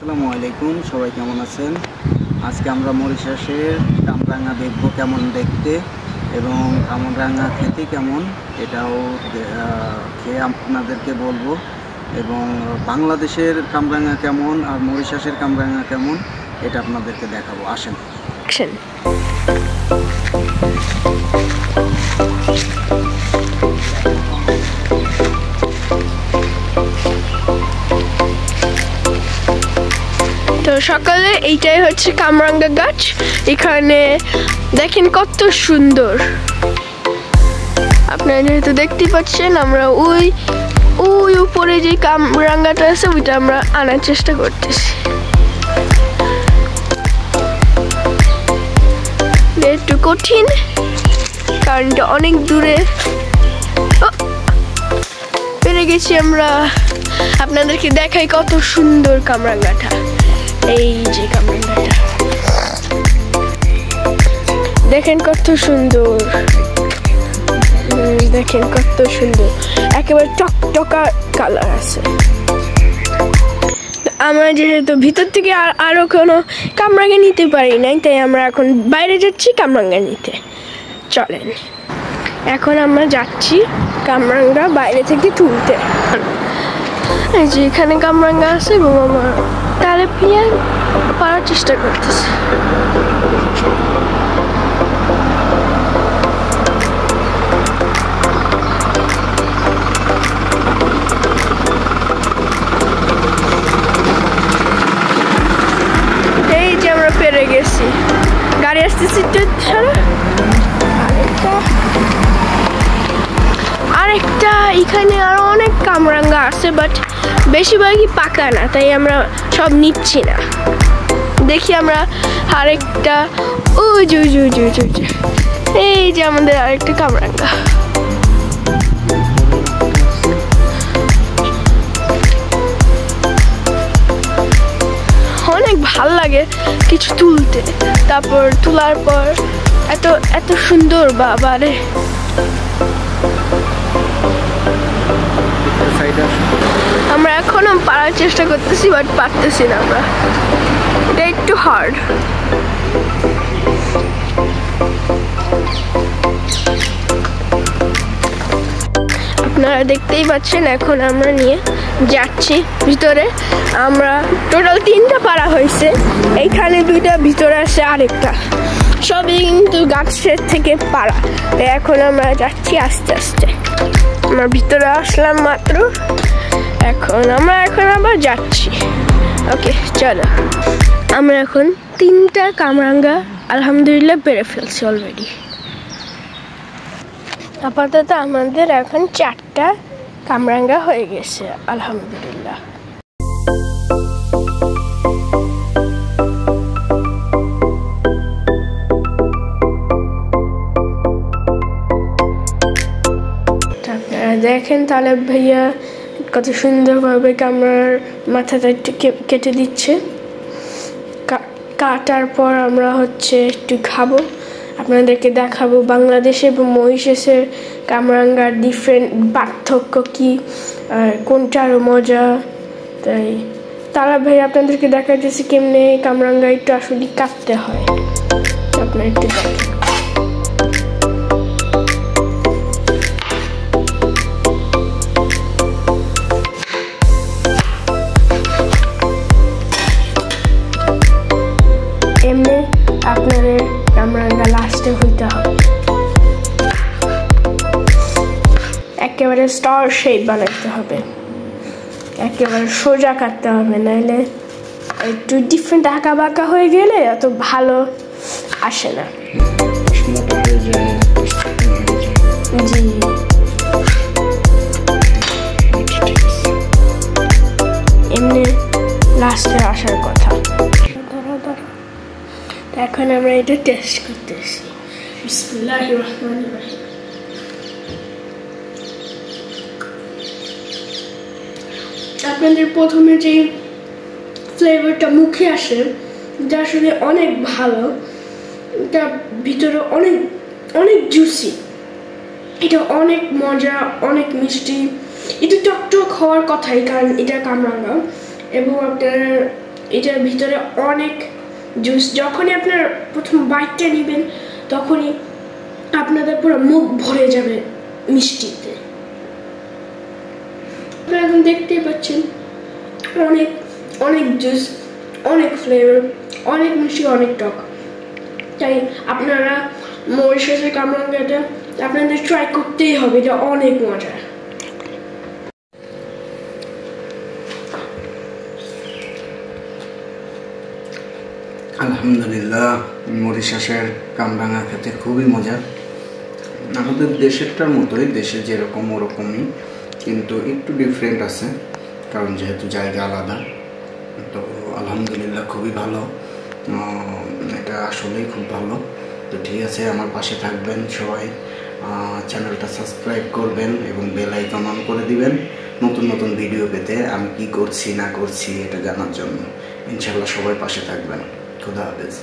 আসসালামু আলাইকুম, সবাই কেমন আছেন? আজকে আমরা মরিশাসের কামরাঙা দেখব কেমন দেখতে এবং কামরাঙা খেতে কেমন, এটাও খেয়ে আপনাদেরকে বলবো। এবং বাংলাদেশের কামরাঙা কেমন আর মরিশাসের কামরাঙা কেমন এটা আপনাদেরকে দেখাবো। আসেন। তো সকালে এইটাই হচ্ছে কামরাঙ্গা গাছ। এখানে দেখেন কত সুন্দর, আপনারা যেহেতু দেখতে পাচ্ছেন, আমরা ওই উপরে যে কামরাঙ্গাটা আছে ওইটা আমরা আনার চেষ্টা করতেছি। একটু কঠিন কারণ এটা অনেক দূরে। পেরে গেছি আমরা। আপনাদেরকে দেখাই কত সুন্দর কামরাঙ্গাটা। এই যে কামরাঙ্গাটা দেখেন কত সুন্দর, দেখেন কত সুন্দর, একেবারে টকটকা কালার আছে। আমরা যেহেতু ভিতর থেকে আরো কোনো কামরাঙ্গা নিতে পারি নাই, তাই আমরা এখন বাইরে যাচ্ছি কামরাঙ্গা নিতে। চলেন, এখন আমরা যাচ্ছি কামরাঙ্গা বাইরে থেকে তুলতে। এই যে এখানে কামরাঙ্গা আছে এবং আমার তেলাপিয়া পারার চেষ্টা করতেছে। এই যে আমরা পেরে গেছি, গাড়ি আসতেছি। আরেকটা এখানে আরো অনেক কামরাঙ্গা আছে, বাট বেশিরভাগই পাকা না, তাই আমরা সব নিচ্ছি না। দেখি আমরা আরেকটা, এই যে আমাদের আরেকটা কামরাঙ্গা। অনেক ভাল লাগে কিছু তুলতে, তারপর তোলার পর এত সুন্দর, বাবারে। আমরা এখনো পারার চেষ্টা করতেছি, বাট পারতেছি না আমরা। এটা একটু হার্ড। আপনারা দেখতেই পাচ্ছেন, এখন আমরা নিয়ে যাচ্ছি ভিতরে। আমরা টোটাল 3টা পারা হয়েছে, এইখানে 2টা, ভিতরে আছে আরেকটা। সবই কিন্তু গাছের থেকে পারা। এখন আমরা যাচ্ছি আস্তে আস্তে। আমরা ভিতরে আসলাম মাত্র, এখন আবার যাচ্ছি। ওকে, চলো। আমরা এখন 3টা কামরাঙ্গা আলহামদুলিল্লাহ পেরে ফেলছি অলরেডি। আপাতত আমাদের এখন 4টা কামরাঙ্গা হয়ে গেছে আলহামদুলিল্লাহ। আপনারা দেখেন তাহলে ভাইয়া কত সুন্দরভাবে কামরার মাথাটা একটু কেটে দিচ্ছে। কাটার পর আমরা একটু খাবো, আপনাদেরকে দেখাবো বাংলাদেশ এবং মরিশাসের কামরাঙ্গার ডিফারেন্ট পার্থক্য কি, আর কোনটা আরও মজা। তাই তারা ভাই আপনাদেরকে দেখাইতেছি কেমনে কামরাঙ্গা একটু আসলে কাটতে হয়। আপনারা একটু দেখেন। এমনি আপনাদের কামরাঙ্গা লাস্টে হইতে হবে, একেবারে স্টার শেপ বানাইতে হবে, একেবারে সোজা কাটতে হবে, নাহলে একটু ডিফারেন্ট আঁকা বাঁকা হয়ে গেলে এত ভালো আসে না। জি, এমনি লাস্টে আসার কথা। এখন আমরা এটা টেস্ট করতেছি। বিসমিল্লাহির রহমানির রহিম। আপনাদের প্রথমে যে ফ্লেভারটা মুখে আসে, এটা আসলে অনেক ভালো। এটা ভিতরে অনেক অনেক জুসি, এটা অনেক মজা, অনেক মিষ্টি। এটা টকটক হওয়ার কথাই, কারণ এটা কামরাঙ্গা। এবং আপনার এটার ভিতরে অনেক জুস। যখনই আপনার প্রথম বাইটটা নেবেন তখনই আপনাদের পুরো মুখ ভরে যাবে মিষ্টিতে। আপনারা এখন দেখতেই পাচ্ছেন অনেক অনেক জুস, অনেক ফ্লেভার, অনেক মিষ্টি, অনেক টক। তাই আপনারা মরিশাসের কামরাঙ্গাটা আপনাদের ট্রাই করতেই হবে, এটা অনেক মজা। আলহামদুলিল্লাহ, মরিশাসের কামরাঙা খেতে খুবই মজা। আমাদের দেশেরটার মতোই, দেশে যেরকম ওরকমই, কিন্তু একটু ডিফারেন্ট আছে, কারণ যেহেতু জায়গা আলাদা। তো আলহামদুলিল্লাহ খুবই ভালো, এটা আসলেই খুব ভালো। তো ঠিক আছে, আমার পাশে থাকবেন সবাই, চ্যানেলটা সাবস্ক্রাইব করবেন এবং বেল আইকন অন করে দিবেন নতুন নতুন ভিডিও পেতে, আমি কি করছি না করছি এটা জানার জন্য। ইনশাল্লাহ সবাই পাশে থাকবেন। খুদা হাফেজ।